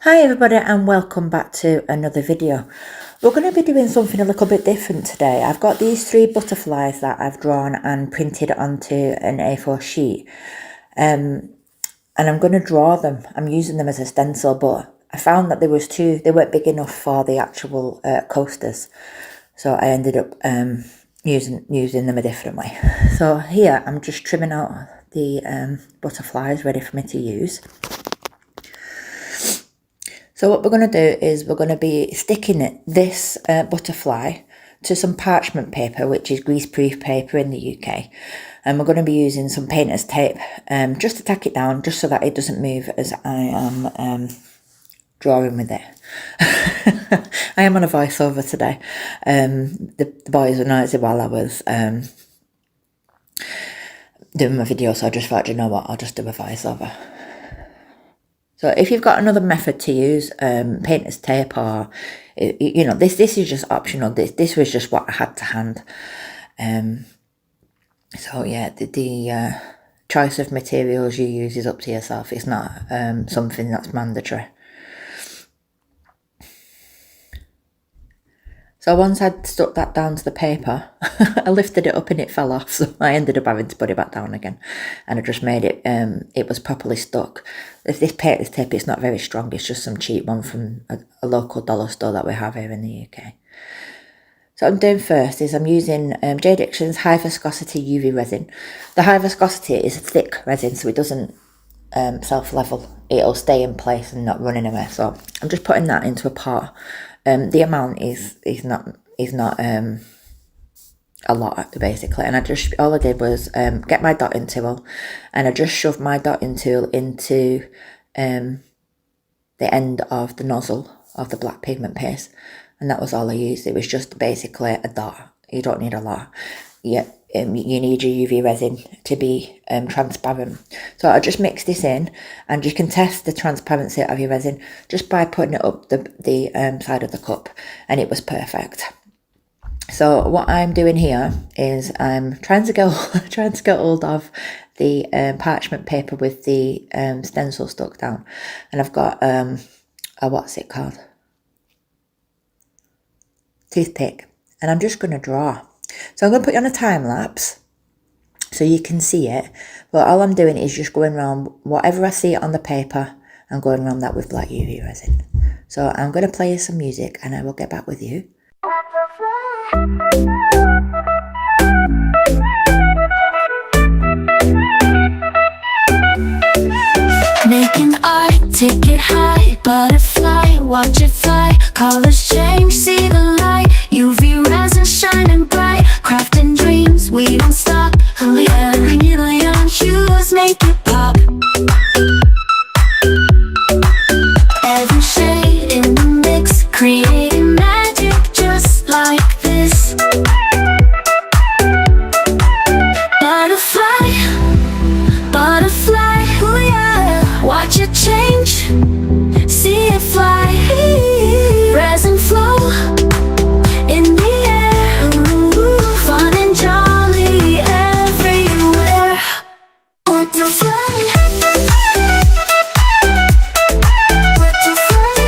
Hi everybody and welcome back to another video. We're going to be doing something a little bit different today. I've got these three butterflies that I've drawn and printed onto an A4 sheet, and I'm going to draw them. I'm using them as a stencil, but I found that they weren't big enough for the actual coasters, so I ended up using them a different way. So here I'm just trimming out the butterflies ready for me to use. So what we're going to do is we're going to be sticking this butterfly to some parchment paper, which is greaseproof paper in the UK. And we're going to be using some painter's tape just to tack it down, just so that it doesn't move as I am drawing with it. I am on a voiceover today. The boys were noisy while I was doing my video, so I just thought, you know what, I'll just do a voiceover. So if you've got another method to use, painter's tape, or this is just optional. This was just what I had to hand. So yeah, the choice of materials you use is up to yourself. It's not something that's mandatory. So once I'd stuck that down to the paper, I lifted it up and it fell off. So I ended up having to put it back down again. And I just made it, it was properly stuck. If this painter's tape, it's not very strong. It's just some cheap one from a local dollar store that we have here in the UK. So what I'm doing first is I'm using Jidction's high viscosity UV resin. The high viscosity is a thick resin, so it doesn't self-level. It'll stay in place and not run anywhere. So I'm just putting that into a pot. The amount is not a lot, basically, and all I did was get my dotting tool, and I just shoved my dotting tool into the end of the nozzle of the black pigment paste, and that was all I used. It was just basically a dot. You don't need a lot. Yeah, you need your UV resin to be transparent. So I just mix this in, and you can test the transparency of your resin just by putting it up the side of the cup, and it was perfect. So what I'm doing here is I'm trying to get hold of the parchment paper with the stencil stuck down, and I've got a what's it called, toothpick, and I'm just going to draw. So I'm going to put you on a time lapse so you can see it, but all I'm doing is just going around whatever I see on the paper and going around that with black UV resin. So I'm going to play you some music and I will get back with you. Making art, take it high, butterfly, watch it fly. Colors change, see the light, UV resin shining bright. Crafting dreams, we don't stop. Chameleon hues make it pop. Every shade in the mix, creating magic just like this. Butterfly, butterfly, ooh yeah. Watch it change, see it fly. Resin flow in the air, ooh, fun and jolly everywhere. Butterfly, butterfly,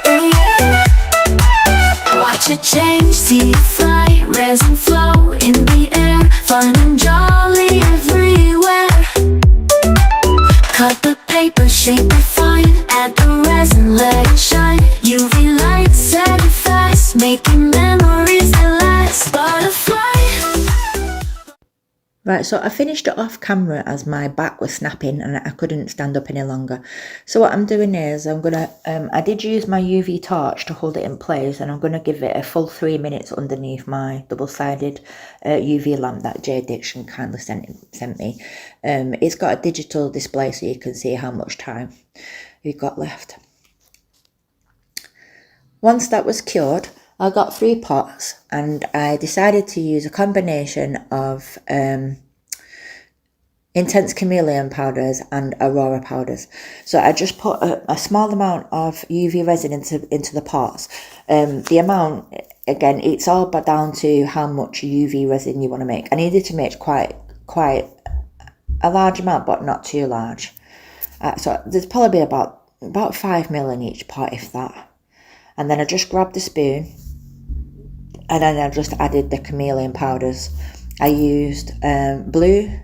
ooh yeah. Watch it change, see it fly. Resin flow in the air, fun and jolly everywhere. Cut the paper, shape it fine, add the resin, let it shine. UV light, set it fast, making memories that last. Butterfly. Right, so I finished it off camera as my back was snapping and I couldn't stand up any longer. So what I'm doing is I'm gonna, I did use my UV torch to hold it in place, and I'm gonna give it a full 3 minutes underneath my double-sided UV lamp that Jidction kindly sent me. It's got a digital display so you can see how much time you've got left. Once that was cured, I got 3 pots, and I decided to use a combination of intense Chameleon powders and Aurora powders. So I just put a small amount of UV resin into the pots. The amount, again, it's all but down to how much UV resin you want to make. I needed to make quite a large amount, but not too large. So there's probably about about 5 ml in each pot, if that. And then I just grabbed the spoon, and then I just added the Chameleon powders. I used blue.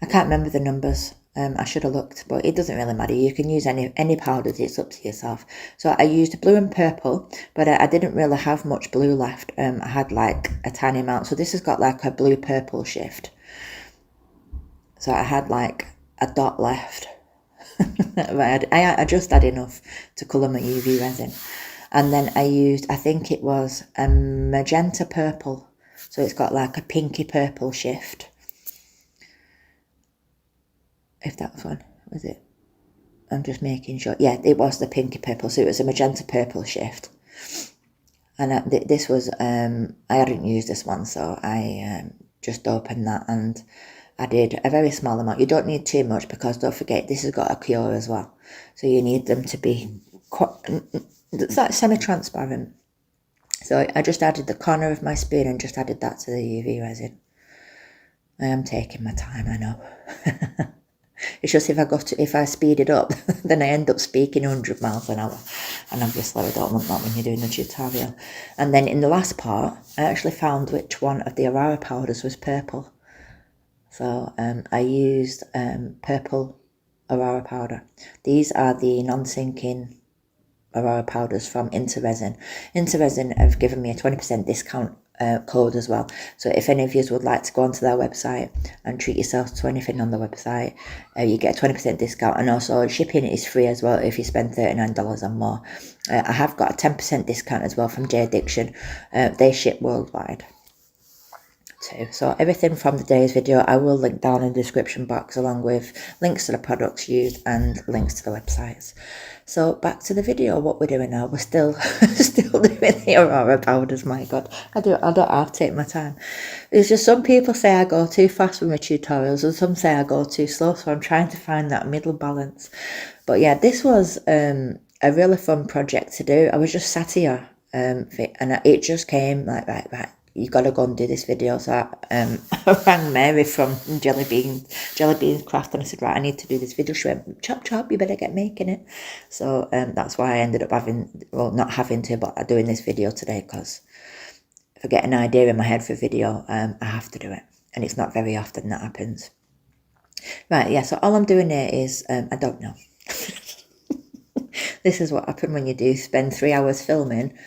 I can't remember the numbers. I should have looked, but it doesn't really matter. You can use any powders, it's up to yourself. So I used blue and purple, but I didn't really have much blue left. I had like a tiny amount. So this has got like a blue-purple shift. So I had like a dot left. I just had enough to colour my UV resin. And then I used, I think it was a magenta purple. So it's got like a pinky purple shift. If that's one, was it? I'm just making sure. Yeah, it was the pinky purple. So it was a magenta purple shift. And this was, I hadn't used this one, so I just opened that and I did a very small amount. You don't need too much because don't forget this has got a cure as well. So you need them to be quite, semi-transparent. So I just added the corner of my spoon and just added that to the UV resin. I am taking my time, I know. It's just if I speed it up, then I end up speaking 100 miles an hour. And obviously I don't want that when you're doing the tutorial. And then in the last part, I actually found which one of the Aurora powders was purple. So I used purple Aurora powder. These are the non-sinking Aurora powders from IntoResin. IntoResin have given me a 20% discount code as well. So if any of you would like to go onto their website and treat yourselves to anything on the website, you get a 20% discount, and also shipping is free as well if you spend $39 or more. I have got a 10% discount as well from Jidction. They ship worldwide too. So everything from today's video I will link down in the description box, along with links to the products used and links to the websites. So back to the video. What we're doing now, we're still doing the Aurora powders. My god, I don't have to take my time. It's just some people say I go too fast with my tutorials and some say I go too slow, so I'm trying to find that middle balance. But yeah, this was a really fun project to do. I was just sat here and it just came like, right, you got to go and do this video. So I rang Mary from Jelly Beans Craft, and I said, right, I need to do this video. She went, chop, you better get making it. So that's why I ended up not having to, but doing this video today, because if I get an idea in my head for video, I have to do it. And it's not very often that happens. Right, yeah, so all I'm doing here is, I don't know. This is what happens when you do spend 3 hours filming,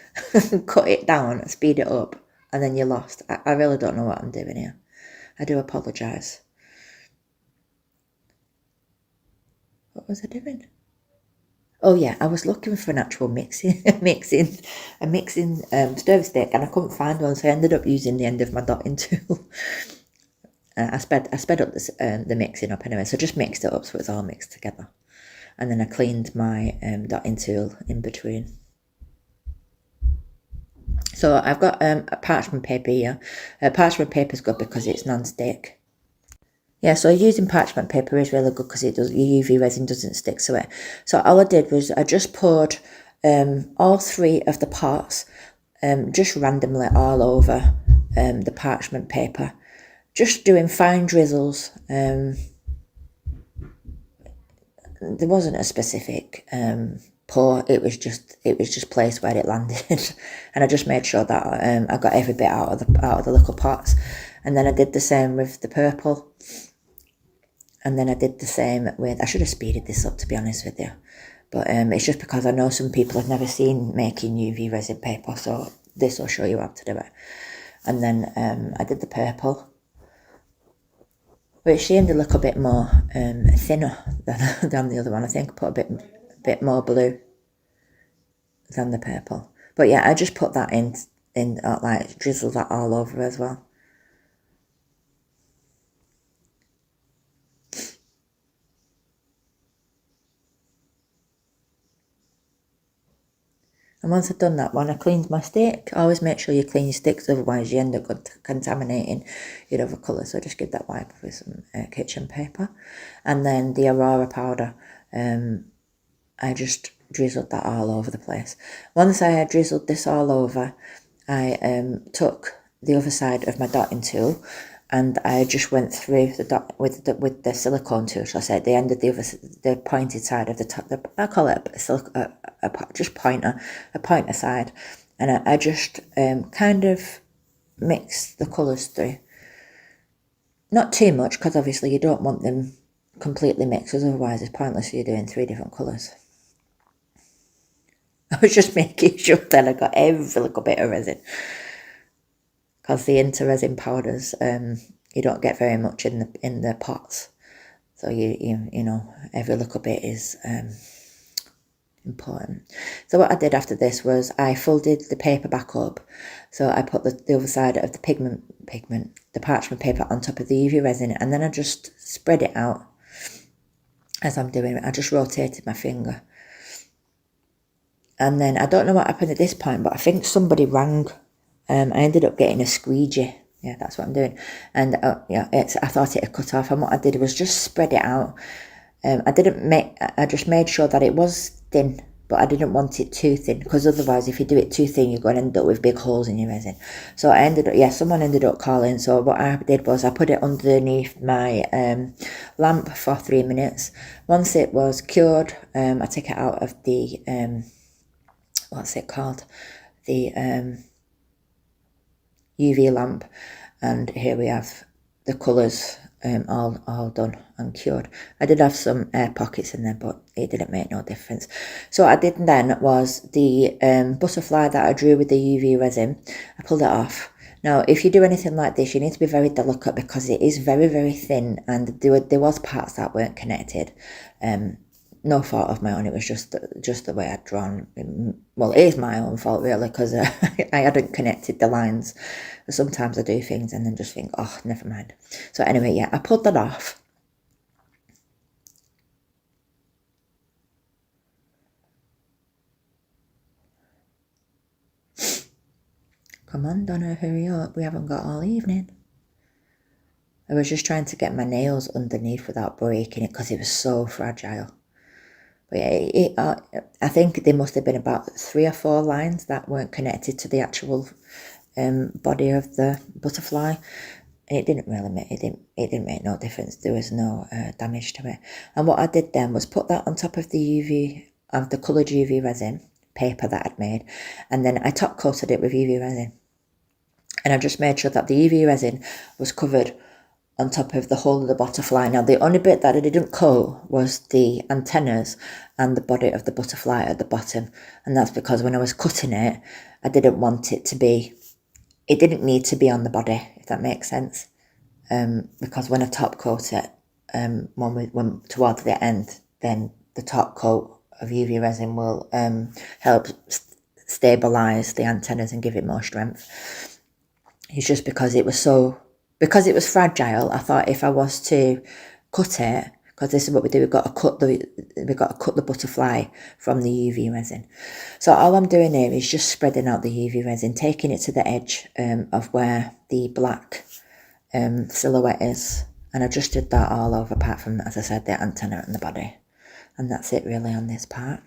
cut it down, speed it up, and then you're lost. I really don't know what I'm doing here. I do apologise. What was I doing? Oh yeah, I was looking for an actual mixing stir stick, and I couldn't find one, so I ended up using the end of my dotting tool. I sped up the mixing up anyway, so I just mixed it up so it's all mixed together. And then I cleaned my dotting tool in between. So I've got a parchment paper here. Parchment paper is good because it's non-stick. Yeah, so using parchment paper is really good because your UV resin doesn't stick to it. So all I did was I just poured all 3 of the pots just randomly all over the parchment paper. Just doing fine drizzles. There wasn't a specific pour. It was just placed where it landed, and I just made sure that I got every bit out of the little pots. And then I did the same with the purple, and then I did the same with, I should have speeded this up, to be honest with you, but it's just because I know some people have never seen making UV resin paper, so this will show you how to do it. And then I did the purple, which seemed a little bit more thinner than the other one. I think I put a bit more blue than the purple. But yeah, I just put that in like drizzle that all over as well. And once I've done that one, I cleaned my stick. Always make sure you clean your sticks, otherwise you end up contaminating your other colour. So just give that wipe with some kitchen paper. And then the Aurora powder, I just drizzled that all over the place. Once I had drizzled this all over, I took the other side of my dotting tool and I just went through the dot with the silicone tool, shall I say, at the end of the pointed side of the top. I call it a pointer side, and I just kind of mix the colours through. Not too much, because obviously you don't want them completely mixed, because otherwise it's pointless for you doing 3 different colours. I was just making sure that I got every little bit of resin, because the IntoResin powders, you don't get very much in the pots, so you know, every little bit is important. So what I did after this was I folded the paper back up, so I put the other side of the parchment paper on top of the UV resin, and then I just spread it out as I'm doing it. I just rotated my finger. And then I don't know what happened at this point, but I think somebody rang. I ended up getting a squeegee. Yeah, that's what I'm doing. And yeah, I thought it had cut off. And what I did was just spread it out. I just made sure that it was thin, but I didn't want it too thin, because otherwise if you do it too thin, you're going to end up with big holes in your resin. So someone ended up calling. So what I did was I put it underneath my lamp for 3 minutes. Once it was cured, I took it out of the what's it called, the UV lamp, and here we have the colours all done and cured. I did have some air pockets in there, but it didn't make no difference. So what I did then was the butterfly that I drew with the UV resin, I pulled it off. Now, if you do anything like this, you need to be very delicate, because it is very, very thin, and there was parts that weren't connected. No fault of my own, it was just the way I'd drawn. Well, it is my own fault really, because I hadn't connected the lines. Sometimes I do things and then just think, oh, never mind. So anyway, yeah, I pulled that off. Come on, Donna, hurry up, we haven't got all evening. I was just trying to get my nails underneath without breaking it, because it was so fragile. But yeah, I think there must have been about 3 or 4 lines that weren't connected to the actual body of the butterfly. It didn't really make it didn't make no difference. There was no damage to it. And what I did then was put that on top of the coloured UV resin paper that I'd made, and then I top coated it with UV resin. And I just made sure that the UV resin was covered on top of the whole of the butterfly. Now, the only bit that I didn't coat was the antennas and the body of the butterfly at the bottom. And that's because when I was cutting it, I didn't want it to be, it didn't need to be on the body, if that makes sense. Because when I top coat it, when towards the end, then the top coat of UV resin will help stabilise the antennas and give it more strength. It's just because it was fragile, I thought if I was to cut it, because this is what we do, we've got to cut the butterfly from the UV resin. So all I'm doing here is just spreading out the UV resin, taking it to the edge of where the black silhouette is, and I just did that all over, apart from, as I said, the antenna and the body. And that's it really on this part.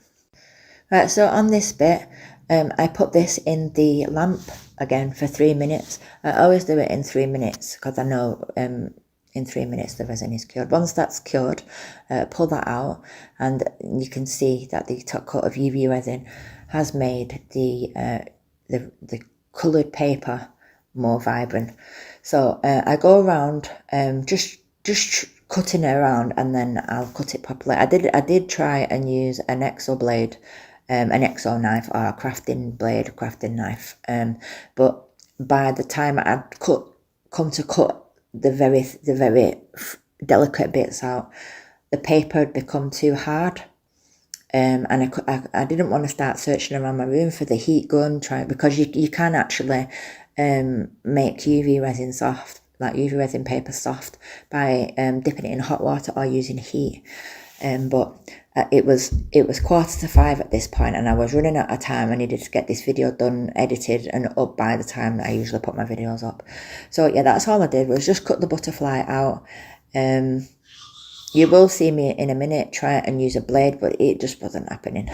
Right, so on this bit, I put this in the lamp again for 3 minutes. I always do it in 3 minutes, because I know in 3 minutes the resin is cured. Once that's cured, pull that out, and you can see that the top coat of UV resin has made the coloured paper more vibrant. So I go around just cutting it around, and then I'll cut it properly. I did try and use an Exo blade, an Exo knife, or a crafting knife, but by the time I'd come to cut the very delicate bits out, the paper had become too hard, and I didn't want to start searching around my room for the heat gun, because you can actually make UV resin soft, like UV resin paper soft, by dipping it in hot water or using heat. But it was 4:45 at this point, and I was running out of time. I needed to get this video done, edited, and up by the time that I usually put my videos up. So yeah, that's all I did, was just cut the butterfly out. You will see me in a minute try and use a blade, but it just wasn't happening.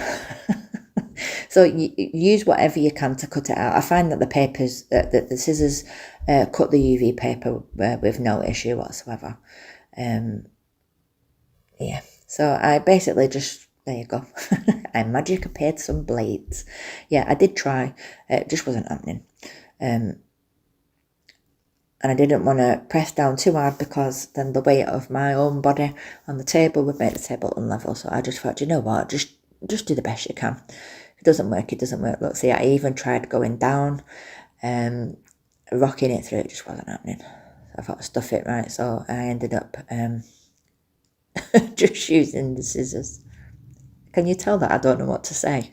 So you use whatever you can to cut it out. I find that the scissors cut the UV paper with no issue whatsoever. Yeah, so I basically just, there you go. I magic appeared some blades. Yeah, I did try. It just wasn't happening. And I didn't want to press down too hard because then the weight of my own body on the table would make the table unlevel. So I just thought, you know what, just do the best you can. If it doesn't work, it doesn't work. Look, see, I even tried going down, rocking it through. It just wasn't happening. So I thought I'd stuff it right. So I ended up just using the scissors. Can you tell that I don't know what to say?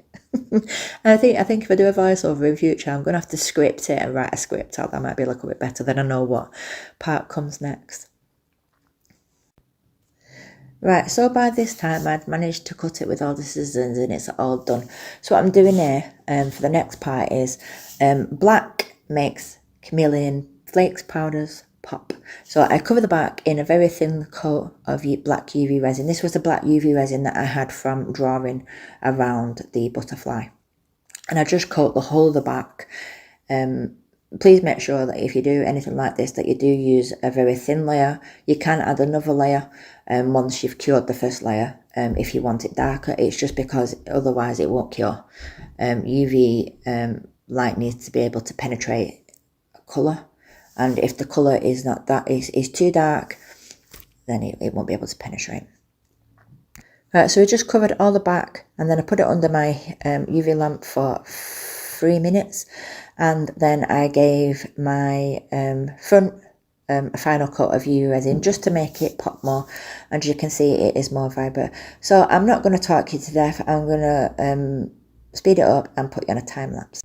And I think if I do a voiceover in future, I'm going to have to script it and write a script out. That might be a little bit better, then I know what part comes next. Right, so by this time I'd managed to cut it with all the scissors and it's all done. So what I'm doing here for the next part is black makes Chameleon flakes powders pop. So I cover the back in a very thin coat of black UV resin. This was the black UV resin that I had from drawing around the butterfly. And I just coat the whole of the back. Please make sure that if you do anything like this, that you do use a very thin layer. You can add another layer once you've cured the first layer if you want it darker. It's just because otherwise it won't cure. UV light needs to be able to penetrate colour. And if the colour is not that is too dark, then it won't be able to penetrate. Right, so we just covered all the back, and then I put it under my UV lamp for 3 minutes, and then I gave my front a final coat of UV resin just to make it pop more. And as you can see, it is more vibrant. So I'm not going to talk you to death. I'm going to speed it up and put you on a time lapse.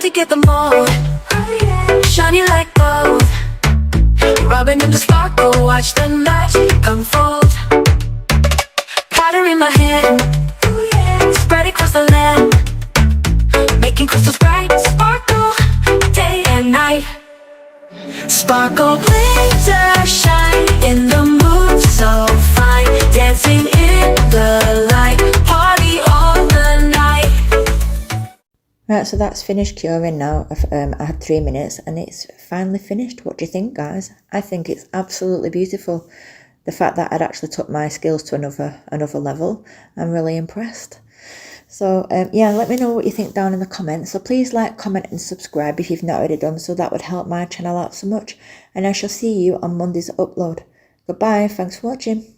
To get the mold, shiny like gold, rubbing in the sparkle, watch the magic unfold. Powder in my hand, spread across the land, making crystals bright, sparkle, day and night. Sparkle, glitter, shine, in the mood so fine, dancing in the light, party all the night. Right, so that's finished curing now. I had 3 minutes and it's finally finished. What do you think, guys? I think it's absolutely beautiful. The fact that I'd actually took my skills to another level, I'm really impressed. So yeah, let me know what you think down in the comments. So please like, comment and subscribe if you've not already done so. That would help my channel out so much. And I shall see you on Monday's upload. Goodbye, thanks for watching.